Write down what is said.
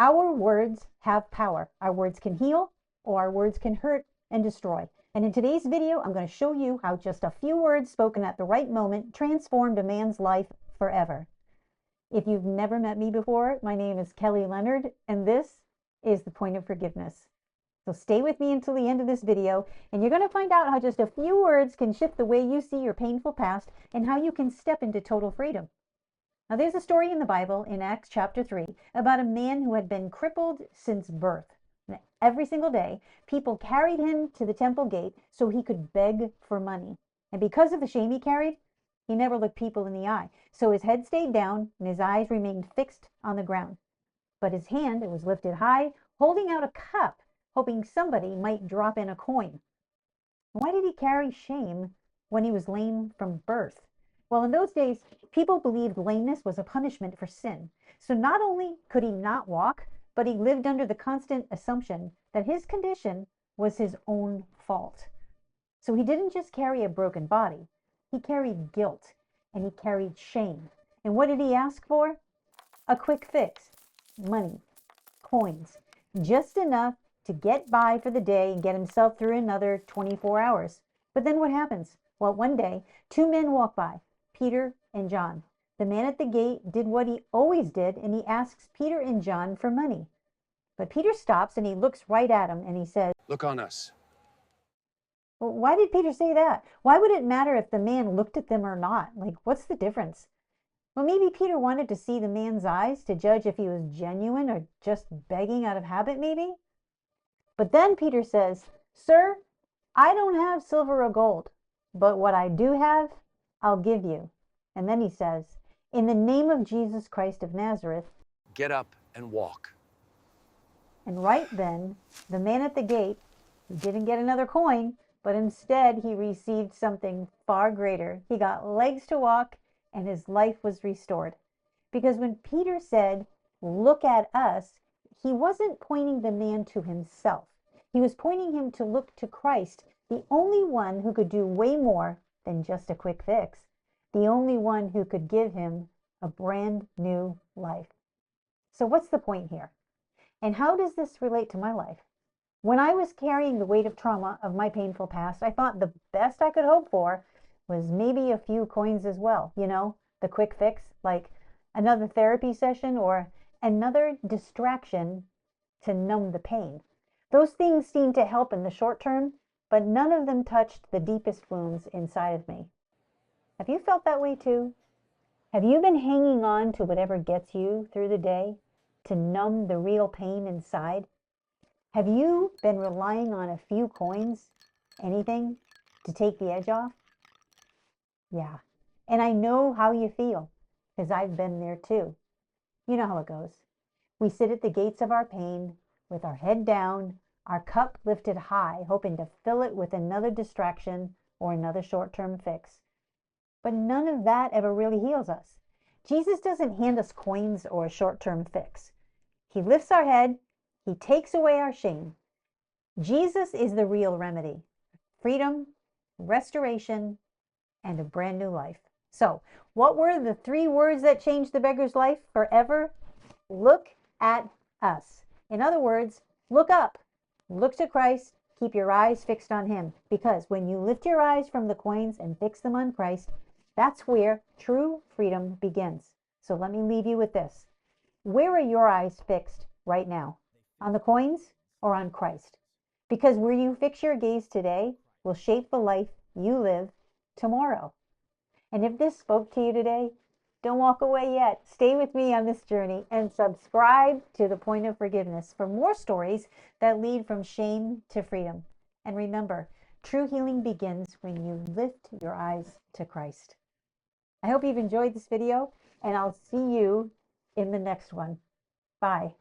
Our words have power. Our words can heal, or our words can hurt and destroy. And in today's video, I'm going to show you how just a few words spoken at the right moment transformed a man's life forever. If you've never met me before, my name is Kelly Leonard, and this is The Point of Forgiveness. So stay with me until the end of this video, and you're going to find out how just a few words can shift the way you see your painful past and how you can step into total freedom. Now, there's a story in the Bible in Acts chapter 3 about a man who had been crippled since birth. Every single day, people carried him to the temple gate so he could beg for money. And because of the shame he carried, he never looked people in the eye. So his head stayed down and his eyes remained fixed on the ground. But his hand, it was lifted high, holding out a cup, hoping somebody might drop in a coin. Why did he carry shame when he was lame from birth? Well, in those days, people believed lameness was a punishment for sin. So not only could he not walk, but he lived under the constant assumption that his condition was his own fault. So he didn't just carry a broken body. He carried guilt and he carried shame. And what did he ask for? A quick fix. Money. Coins. Just enough to get by for the day and get himself through another 24 hours. But then what happens? Well, one day, two men walk by. Peter and John. The man at the gate did what he always did, and he asks Peter and John for money. But Peter stops and he looks right at him and he says, "Look on us." Well, why did Peter say that? Why would it matter if the man looked at them or not? Like, what's the difference? Well, maybe Peter wanted to see the man's eyes to judge if he was genuine or just begging out of habit, maybe? But then Peter says, "Sir, I don't have silver or gold, but what I do have, I'll give you." And then he says, "In the name of Jesus Christ of Nazareth, Get up and walk. And right then, the man at the gate, he didn't get another coin, but instead he received something far greater. He got legs to walk, and his life was restored. Because when Peter said, "Look at us," he wasn't pointing the man to himself. He was pointing him to look to Christ, the only one who could do way more than just a quick fix. The only one who could give him a brand new life. So what's the point here? And how does this relate to my life? When I was carrying the weight of trauma of my painful past, I thought the best I could hope for was maybe a few coins as well. You know, the quick fix, like another therapy session or another distraction to numb the pain. Those things seemed to help in the short term, but none of them touched the deepest wounds inside of me. Have you felt that way too? Have you been hanging on to whatever gets you through the day to numb the real pain inside? Have you been relying on a few coins, anything, to take the edge off? Yeah, and I know how you feel, because I've been there too. You know how it goes. We sit at the gates of our pain with our head down, our cup lifted high, hoping to fill it with another distraction or another short-term fix. But none of that ever really heals us. Jesus doesn't hand us coins or a short-term fix. He lifts our head. He takes away our shame. Jesus is the real remedy. Freedom, restoration, and a brand new life. So, what were the 3 words that changed the beggar's life forever? Look at us. In other words, look up. Look to Christ. Keep your eyes fixed on him. Because when you lift your eyes from the coins and fix them on Christ, that's where true freedom begins. So let me leave you with this. Where are your eyes fixed right now? On the coins or on Christ? Because where you fix your gaze today will shape the life you live tomorrow. And if this spoke to you today, don't walk away yet. Stay with me on this journey and subscribe to The Point of Forgiveness for more stories that lead from shame to freedom. And remember, true healing begins when you lift your eyes to Christ. I hope you've enjoyed this video, and I'll see you in the next one. Bye.